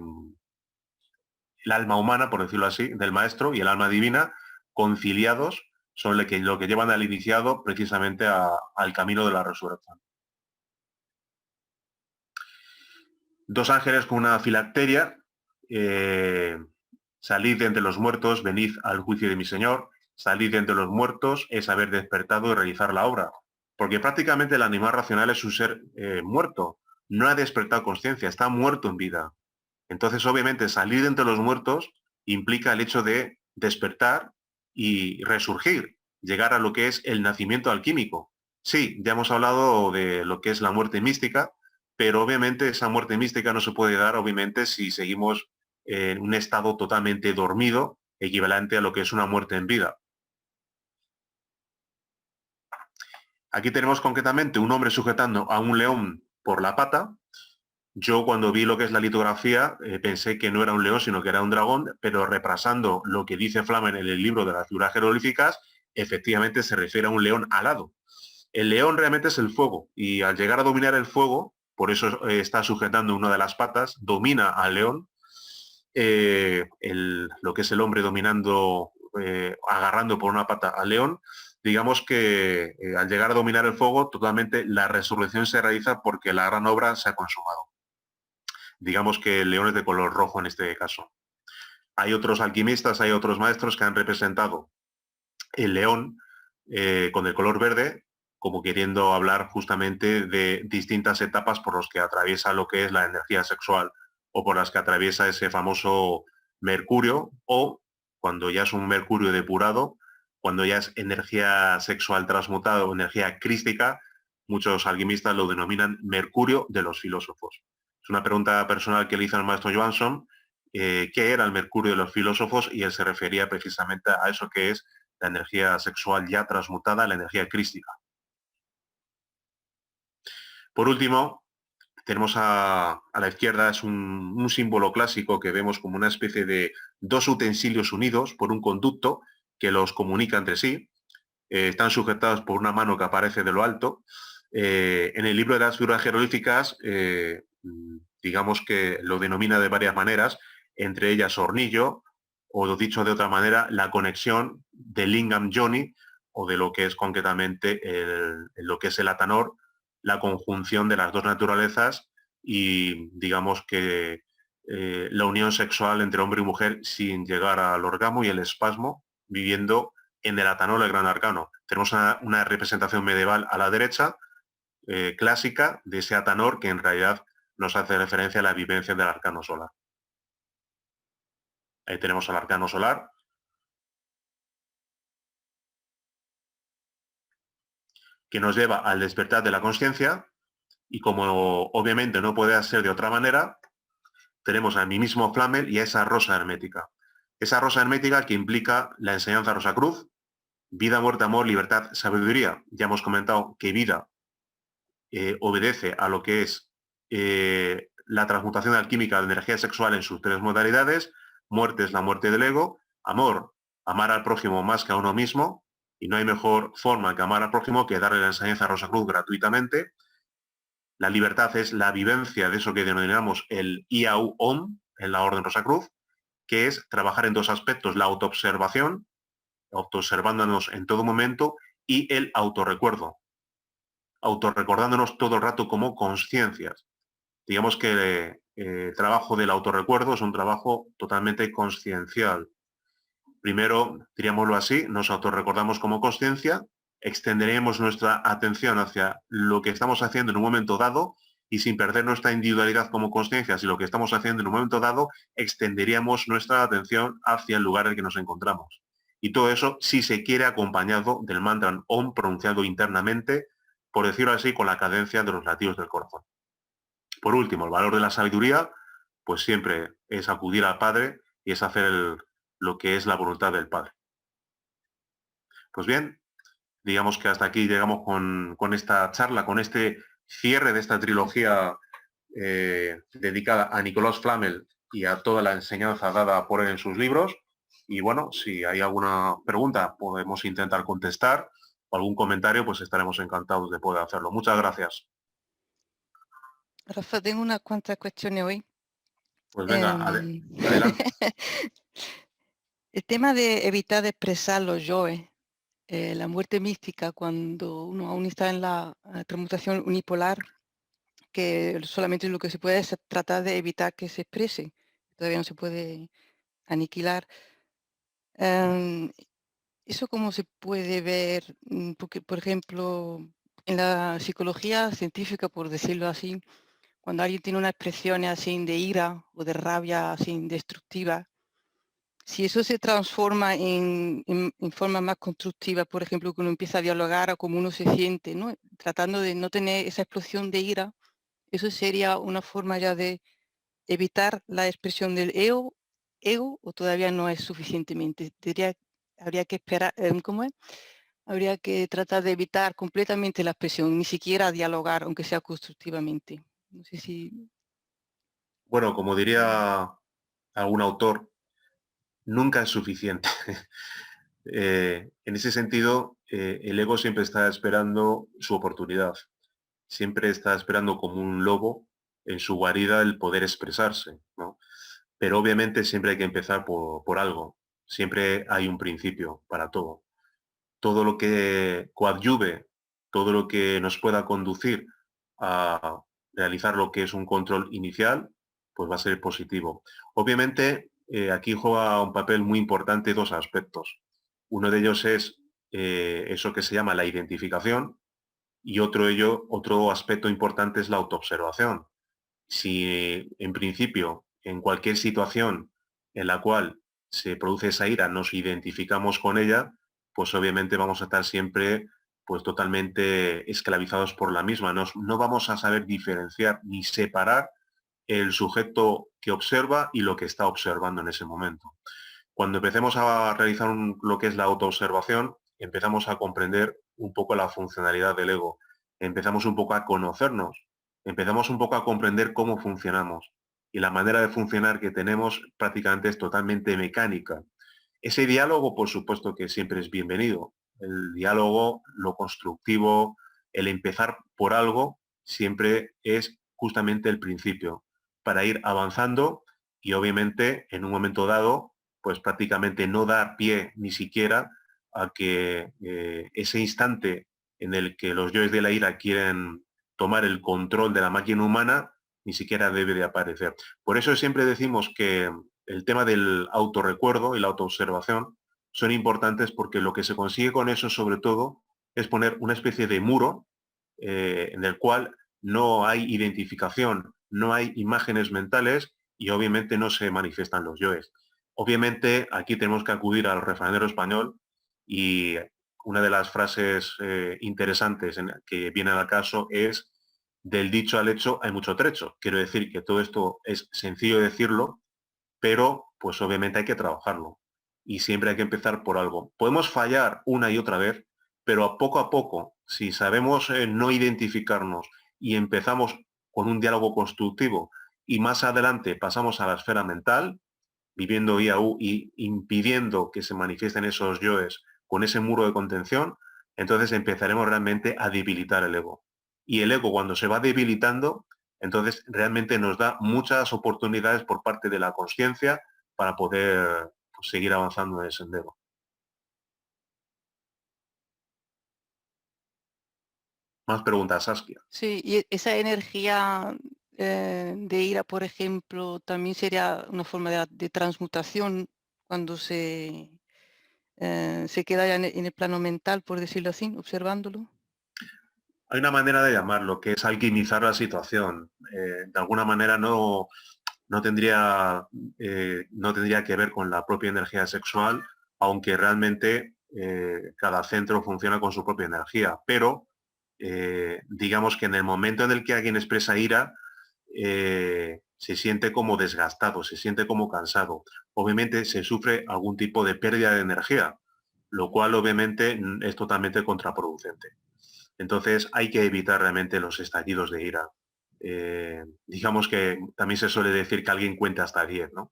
alma humana, por decirlo así, del maestro, y el alma divina, conciliados, son lo que llevan al iniciado precisamente al camino de la resurrección. Dos ángeles con una filacteria, salid de entre los muertos, venid al juicio de mi Señor. Salid de entre los muertos es haber despertado y realizar la obra, porque prácticamente el animal racional es un ser muerto, no ha despertado conciencia, está muerto en vida. Entonces, obviamente, salir de entre los muertos implica el hecho de despertar y resurgir, llegar a lo que es el nacimiento alquímico. Sí, ya hemos hablado de lo que es la muerte mística, pero obviamente esa muerte mística no se puede dar, obviamente, si seguimos en un estado totalmente dormido, equivalente a lo que es una muerte en vida. Aquí tenemos concretamente un hombre sujetando a un león por la pata. Yo cuando vi lo que es la litografía pensé que no era un león, sino que era un dragón, pero repasando lo que dice Flamen en el libro de las figuras jeroglíficas, efectivamente se refiere a un león alado. El león realmente es el fuego, y al llegar a dominar el fuego, por eso está sujetando una de las patas, domina al león, lo que es el hombre dominando, agarrando por una pata al león. Digamos que al llegar a dominar el fuego, totalmente la resurrección se realiza porque la gran obra se ha consumado. Digamos que el león es de color rojo en este caso. Hay otros alquimistas, hay otros maestros que han representado el león con el color verde, como queriendo hablar justamente de distintas etapas por las que atraviesa lo que es la energía sexual o por las que atraviesa ese famoso Mercurio, o cuando ya es un Mercurio depurado, cuando ya es energía sexual transmutada o energía crística, muchos alquimistas lo denominan Mercurio de los filósofos. Es una pregunta personal que le hizo al maestro Johansson, qué era el Mercurio de los filósofos, y él se refería precisamente a eso que es la energía sexual ya transmutada, la energía crística. Por último, tenemos a la izquierda, es un símbolo clásico que vemos como una especie de dos utensilios unidos por un conducto que los comunica entre sí. Están sujetados por una mano que aparece de lo alto. En el libro de las figuras jeroglíficas, digamos que lo denomina de varias maneras, entre ellas hornillo, o dicho de otra manera, la conexión de Lingam Yoni, o de lo que es concretamente lo que es el Atanor, la conjunción de las dos naturalezas y digamos que la unión sexual entre hombre y mujer sin llegar al orgasmo y el espasmo, viviendo en el Atanor, el Gran Arcano. Tenemos una representación medieval a la derecha, clásica, de ese Atanor, que en realidad nos hace referencia a la vivencia del Arcano Solar. Ahí tenemos al Arcano Solar, que nos lleva al despertar de la conciencia, y como obviamente no puede ser de otra manera, tenemos a mí mismo Flamel y a esa rosa hermética. Esa rosa hermética que implica la enseñanza Rosacruz, vida, muerte, amor, libertad, sabiduría. Ya hemos comentado que vida obedece a lo que es la transmutación alquímica de energía sexual en sus tres modalidades. Muerte es la muerte del ego. Amor, amar al prójimo más que a uno mismo. Y no hay mejor forma que amar al prójimo que darle la enseñanza a Rosacruz gratuitamente. La libertad es la vivencia de eso que denominamos el IAU-OM en la Orden Rosacruz, que es trabajar en dos aspectos: la autoobservación, autoobservándonos en todo momento, y el autorrecuerdo, autorrecordándonos todo el rato como conciencias. Digamos que el trabajo del autorrecuerdo es un trabajo totalmente consciencial. Primero, diríamoslo así, nos autorrecordamos como conciencia, extenderemos nuestra atención hacia lo que estamos haciendo en un momento dado, y sin perder nuestra individualidad como conciencia, si lo que estamos haciendo en un momento dado, extenderíamos nuestra atención hacia el lugar en el que nos encontramos. Y todo eso, si se quiere, acompañado del mantra OM pronunciado internamente, por decirlo así, con la cadencia de los latidos del corazón. Por último, el valor de la sabiduría, pues siempre es acudir al Padre y es hacer lo que es la voluntad del Padre. Pues bien, digamos que hasta aquí llegamos con esta charla, con este cierre de esta trilogía dedicada a Nicolás Flamel y a toda la enseñanza dada por él en sus libros. Y bueno, si hay alguna pregunta podemos intentar contestar, o algún comentario, pues estaremos encantados de poder hacerlo. Muchas gracias. Rafa, tengo unas cuantas cuestiones hoy. Pues venga, adelante. El tema de evitar expresar los yoes, la muerte mística, cuando uno aún está en la transmutación unipolar, que solamente lo que se puede es tratar de evitar que se exprese, todavía no se puede aniquilar. ¿Eso cómo se puede ver? Porque, por ejemplo, en la psicología científica, por decirlo así, cuando alguien tiene una expresión así de ira o de rabia así destructiva, si eso se transforma en forma más constructiva, por ejemplo, que uno empieza a dialogar a cómo uno se siente, ¿no? Tratando de no tener esa explosión de ira, eso sería una forma ya de evitar la expresión del ego, o todavía no es suficientemente. Habría que esperar, ¿cómo es? Habría que tratar de evitar completamente la expresión, ni siquiera dialogar, aunque sea constructivamente. No sé si... Bueno, como diría algún autor, nunca es suficiente. En ese sentido, el ego siempre está esperando su oportunidad, siempre está esperando como un lobo en su guarida el poder expresarse, ¿no? Pero obviamente siempre hay que empezar por algo, siempre hay un principio para todo. Todo lo que coadyuve, todo lo que nos pueda conducir a realizar lo que es un control inicial, pues va a ser positivo. Obviamente, aquí juega un papel muy importante dos aspectos. Uno de ellos es eso que se llama la identificación y otro aspecto importante es la autoobservación. Si en principio, en cualquier situación en la cual se produce esa ira, nos identificamos con ella, pues obviamente vamos a estar siempre pues totalmente esclavizados por la misma. No vamos a saber diferenciar ni separar el sujeto que observa y lo que está observando en ese momento. Cuando empecemos a realizar lo que es la autoobservación, empezamos a comprender un poco la funcionalidad del ego, empezamos un poco a conocernos, empezamos un poco a comprender cómo funcionamos. Y la manera de funcionar que tenemos prácticamente es totalmente mecánica. Ese diálogo, por supuesto que siempre es bienvenido. El diálogo, lo constructivo, el empezar por algo, siempre es justamente el principio para ir avanzando y obviamente en un momento dado, pues prácticamente no dar pie ni siquiera a que ese instante en el que los yoes de la ira quieren tomar el control de la máquina humana, ni siquiera debe de aparecer. Por eso siempre decimos que el tema del autorrecuerdo y la autoobservación son importantes porque lo que se consigue con eso, sobre todo, es poner una especie de muro en el cual no hay identificación, no hay imágenes mentales y obviamente no se manifiestan los yoes. Obviamente aquí tenemos que acudir al refranero español y una de las frases interesantes que viene al caso es del dicho al hecho hay mucho trecho. Quiero decir que todo esto es sencillo decirlo, pero pues obviamente hay que trabajarlo y siempre hay que empezar por algo. Podemos fallar una y otra vez, pero a poco, si sabemos no identificarnos y empezamos con un diálogo constructivo y más adelante pasamos a la esfera mental, viviendo IAU y impidiendo que se manifiesten esos yoes con ese muro de contención, entonces empezaremos realmente a debilitar el ego. Y el ego cuando se va debilitando, entonces realmente nos da muchas oportunidades por parte de la conciencia para poder pues, seguir avanzando en el sendero. Más preguntas, Saskia. Sí, y esa energía de ira, por ejemplo, también sería una forma de transmutación cuando se queda ya en el plano mental, por decirlo así, observándolo. Hay una manera de llamarlo, que es alquimizar la situación. De alguna manera no tendría, no tendría que ver con la propia energía sexual, aunque realmente cada centro funciona con su propia energía. Pero digamos que en el momento en el que alguien expresa ira, se siente como desgastado, se siente como cansado. Obviamente se sufre algún tipo de pérdida de energía, lo cual obviamente es totalmente contraproducente. Entonces hay que evitar realmente los estallidos de ira. Digamos que también se suele decir que alguien cuenta hasta 10, ¿no?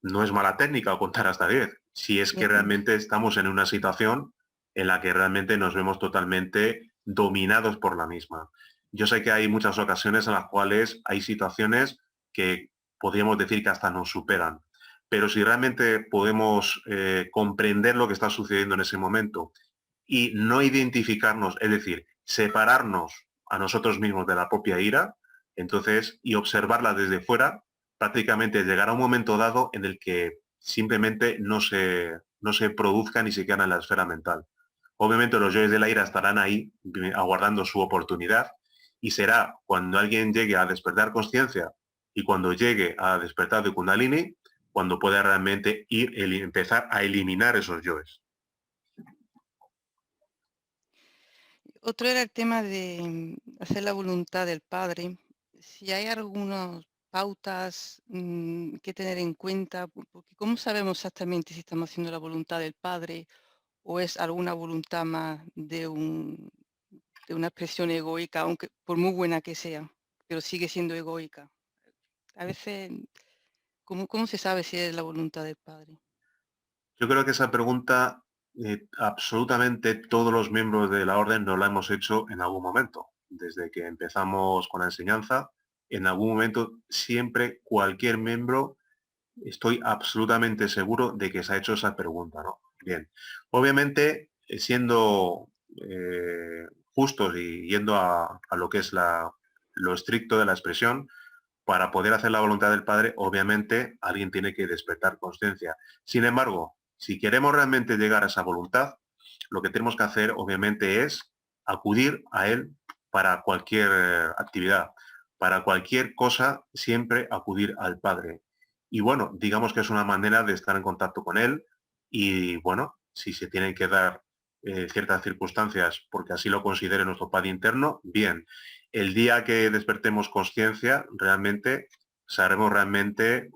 No es mala técnica contar hasta 10, si es que Ujú. realmente estamos en una situación en la que realmente nos vemos totalmente dominados por la misma. Yo sé que hay muchas ocasiones en las cuales hay situaciones que podríamos decir que hasta nos superan, pero si realmente podemos comprender lo que está sucediendo en ese momento y no identificarnos, es decir, separarnos a nosotros mismos de la propia ira, entonces, y observarla desde fuera, prácticamente llegará un momento dado en el que simplemente no se produzca ni siquiera en la esfera mental. Obviamente los yoes de la ira estarán ahí aguardando su oportunidad y será cuando alguien llegue a despertar conciencia y cuando llegue a despertar de Kundalini, cuando pueda realmente empezar a eliminar esos yoes. Otro era el tema de hacer la voluntad del Padre. Si hay algunas pautas que tener en cuenta, porque ¿cómo sabemos exactamente si estamos haciendo la voluntad del Padre o es alguna voluntad más de una expresión egoica, aunque por muy buena que sea, pero sigue siendo egoica? A veces, ¿cómo se sabe si es la voluntad del Padre? Yo creo que esa pregunta absolutamente todos los miembros de la orden nos la hemos hecho en algún momento. Desde que empezamos con la enseñanza, en algún momento siempre cualquier miembro, estoy absolutamente seguro de que se ha hecho esa pregunta, ¿no? Bien, obviamente siendo justos y yendo a lo que es lo estricto de la expresión, para poder hacer la voluntad del Padre, obviamente alguien tiene que despertar conciencia. Sin embargo, si queremos realmente llegar a esa voluntad, lo que tenemos que hacer, obviamente, es acudir a Él para cualquier actividad, para cualquier cosa, siempre acudir al Padre. Y bueno, digamos que es una manera de estar en contacto con Él y bueno, si se tienen que dar ciertas circunstancias porque así lo considere nuestro Padre interno, bien. El día que despertemos conciencia, realmente sabremos realmente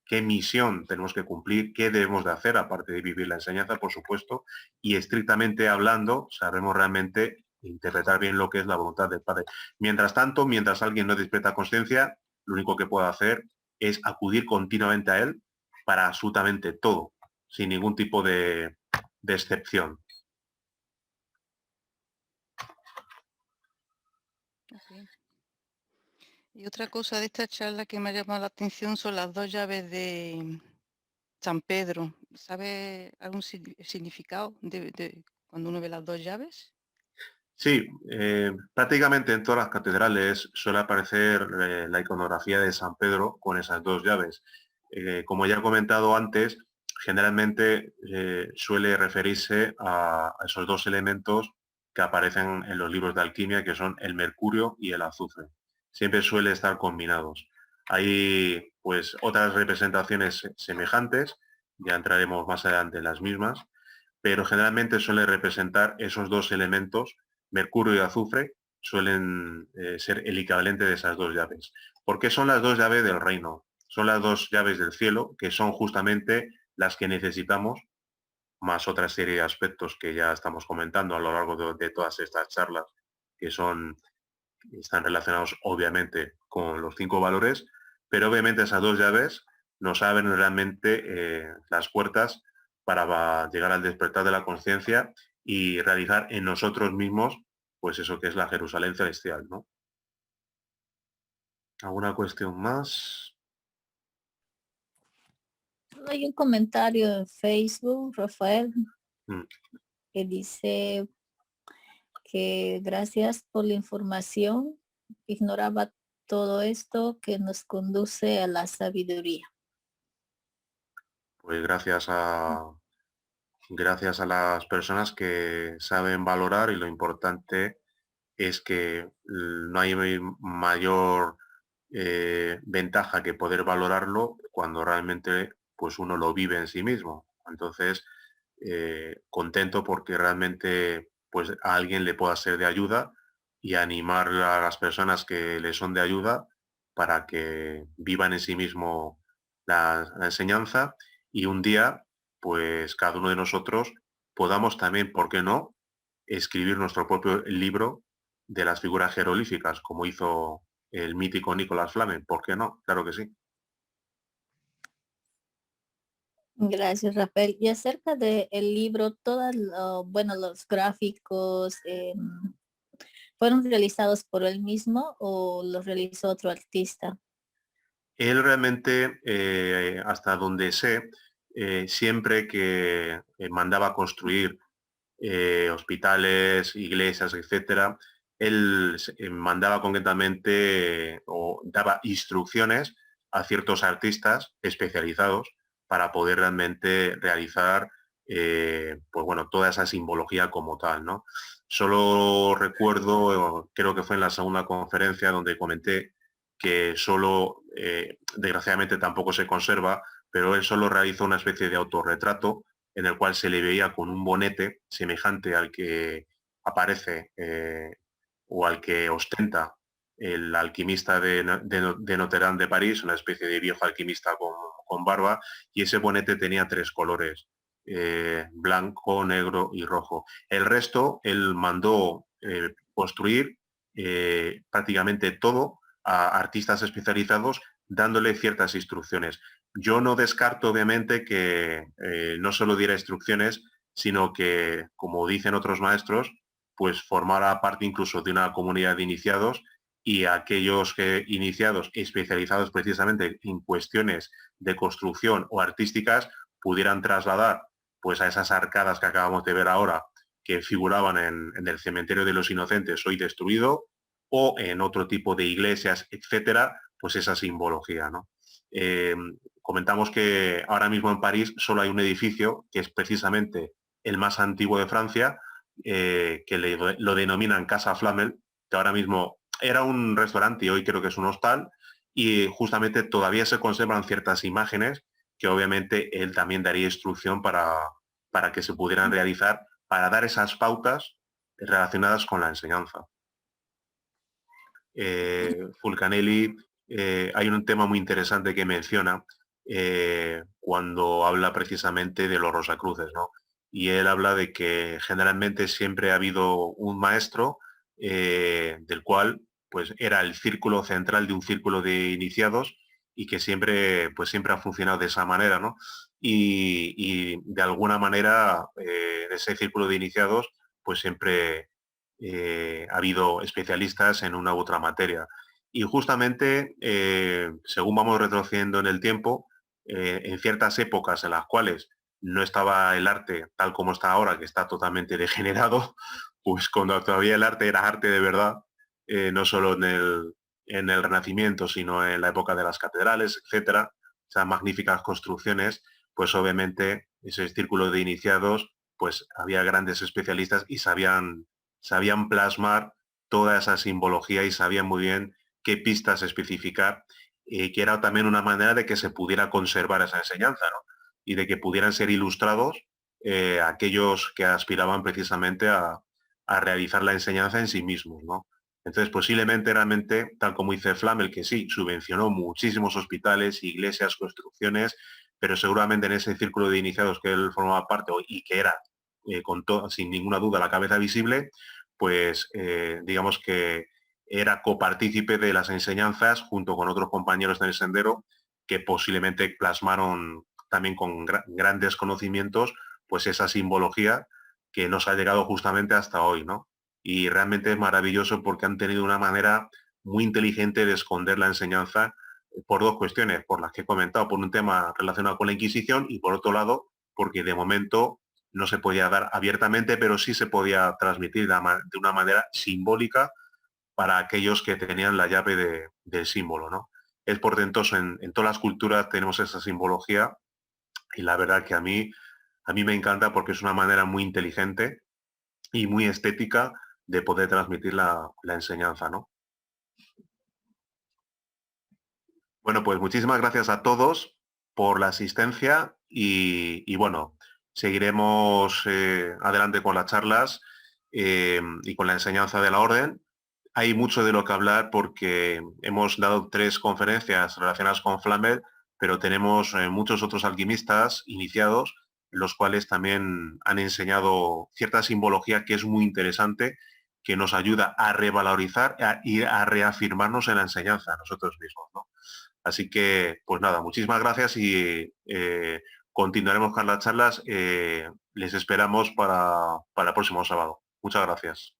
qué misión tenemos que cumplir, qué debemos de hacer, aparte de vivir la enseñanza, por supuesto, y estrictamente hablando, sabremos realmente interpretar bien lo que es la voluntad del Padre. Mientras tanto, mientras alguien no despierta conciencia, lo único que puede hacer es acudir continuamente a Él para absolutamente todo, sin ningún tipo de excepción. Ok. Y otra cosa de esta charla que me ha llamado la atención son las 2 llaves de San Pedro. ¿Sabe algún significado de cuando uno ve las 2 llaves? Sí, prácticamente en todas las catedrales suele aparecer la iconografía de San Pedro con esas 2 llaves. Como ya he comentado antes, generalmente suele referirse a esos 2 elementos que aparecen en los libros de alquimia, que son el mercurio y el azufre. Siempre suele estar combinados. Hay pues otras representaciones semejantes, ya entraremos más adelante en las mismas, pero generalmente suele representar esos 2 elementos, mercurio y azufre, suelen ser el equivalente de esas 2 llaves. ¿Por qué son las 2 llaves del reino? Son las 2 llaves del cielo, que son justamente las que necesitamos, más otra serie de aspectos que ya estamos comentando a lo largo de todas estas charlas, que están relacionados obviamente con los 5 valores, pero obviamente esas 2 llaves nos abren realmente las puertas para llegar al despertar de la conciencia y realizar en nosotros mismos, pues eso que es la Jerusalén celestial, ¿no? ¿Alguna cuestión más? Hay un comentario en Facebook, Rafael, Mm. que dice que gracias por la información, ignoraba todo esto que nos conduce a la sabiduría. Pues gracias a las personas que saben valorar y lo importante es que no hay mayor ventaja que poder valorarlo cuando realmente pues uno lo vive en sí mismo. Entonces, contento porque realmente pues a alguien le pueda ser de ayuda y animar a las personas que le son de ayuda para que vivan en sí mismo la enseñanza y un día pues cada uno de nosotros podamos también, ¿por qué no?, escribir nuestro propio libro de las figuras jeroglíficas, como hizo el mítico Nicolás Flamel. ¿Por qué no? Claro que sí. Gracias, Rafael. Y acerca del libro, todos los gráficos fueron realizados por él mismo o los realizó otro artista. Él realmente, hasta donde sé, siempre que mandaba construir hospitales, iglesias, etcétera, él mandaba concretamente o daba instrucciones a ciertos artistas especializados para poder realmente realizar pues bueno, toda esa simbología como tal, ¿no? Solo recuerdo, creo que fue en la segunda conferencia donde comenté que solo, desgraciadamente tampoco se conserva, pero él solo realizó una especie de autorretrato en el cual se le veía con un bonete semejante al que aparece o al que ostenta el alquimista de Notre Dame de París, una especie de viejo alquimista con barba, y ese bonete tenía 3 colores, blanco, negro y rojo. El resto, él mandó construir prácticamente todo a artistas especializados dándole ciertas instrucciones. Yo no descarto, obviamente, que no solo diera instrucciones, sino que, como dicen otros maestros, pues formara parte incluso de una comunidad de iniciados y aquellos iniciados especializados precisamente en cuestiones de construcción o artísticas pudieran trasladar pues a esas arcadas que acabamos de ver ahora que figuraban en el cementerio de los inocentes hoy destruido, o en otro tipo de iglesias, etcétera, pues esa simbología, ¿no? Comentamos que ahora mismo en París solo hay un edificio que es precisamente el más antiguo de Francia, que lo denominan Casa Flamel, que ahora mismo era un restaurante y hoy creo que es un hostal, y justamente todavía se conservan ciertas imágenes que obviamente él también daría instrucción para que se pudieran realizar, para dar esas pautas relacionadas con la enseñanza. Fulcanelli, hay un tema muy interesante que menciona cuando habla precisamente de los Rosacruces, ¿no? Y él habla de que generalmente siempre ha habido un maestro del cual pues era el círculo central de un círculo de iniciados y que siempre, pues siempre ha funcionado de esa manera, ¿no? Y de alguna manera de ese círculo de iniciados pues siempre ha habido especialistas en una u otra materia. Y justamente, según vamos retrocediendo en el tiempo, en ciertas épocas en las cuales no estaba el arte tal como está ahora, que está totalmente degenerado, pues cuando todavía el arte era arte de verdad, no solo en el Renacimiento, sino en la época de las catedrales, etcétera, esas magníficas construcciones, pues obviamente ese círculo de iniciados, pues había grandes especialistas y sabían plasmar toda esa simbología y sabían muy bien qué pistas especificar, que era también una manera de que se pudiera conservar esa enseñanza, ¿no? Y de que pudieran ser ilustrados aquellos que aspiraban precisamente a realizar la enseñanza en sí mismos, ¿no? Entonces, posiblemente realmente, tal como dice Flamel, que sí, subvencionó muchísimos hospitales, iglesias, construcciones, pero seguramente en ese círculo de iniciados que él formaba parte y que era sin ninguna duda la cabeza visible, pues digamos que era copartícipe de las enseñanzas junto con otros compañeros del sendero que posiblemente plasmaron también con grandes conocimientos pues esa simbología que nos ha llegado justamente hasta hoy, ¿no? Y realmente es maravilloso porque han tenido una manera muy inteligente de esconder la enseñanza por dos cuestiones, por las que he comentado, por un tema relacionado con la Inquisición y por otro lado, porque de momento no se podía dar abiertamente, pero sí se podía transmitir de una manera simbólica para aquellos que tenían la llave del símbolo, ¿no? Es portentoso, en todas las culturas tenemos esa simbología y la verdad que a mí me encanta porque es una manera muy inteligente y muy estética de poder transmitir la enseñanza, ¿no? Bueno, pues muchísimas gracias a todos por la asistencia y bueno, seguiremos adelante con las charlas y con la enseñanza de la orden. Hay mucho de lo que hablar porque hemos dado 3 conferencias relacionadas con Flamel, pero tenemos muchos otros alquimistas iniciados, los cuales también han enseñado cierta simbología que es muy interesante, que nos ayuda a revalorizar y a reafirmarnos en la enseñanza nosotros mismos, ¿no? Así que, pues nada, muchísimas gracias y continuaremos con las charlas. Les esperamos para el próximo sábado. Muchas gracias.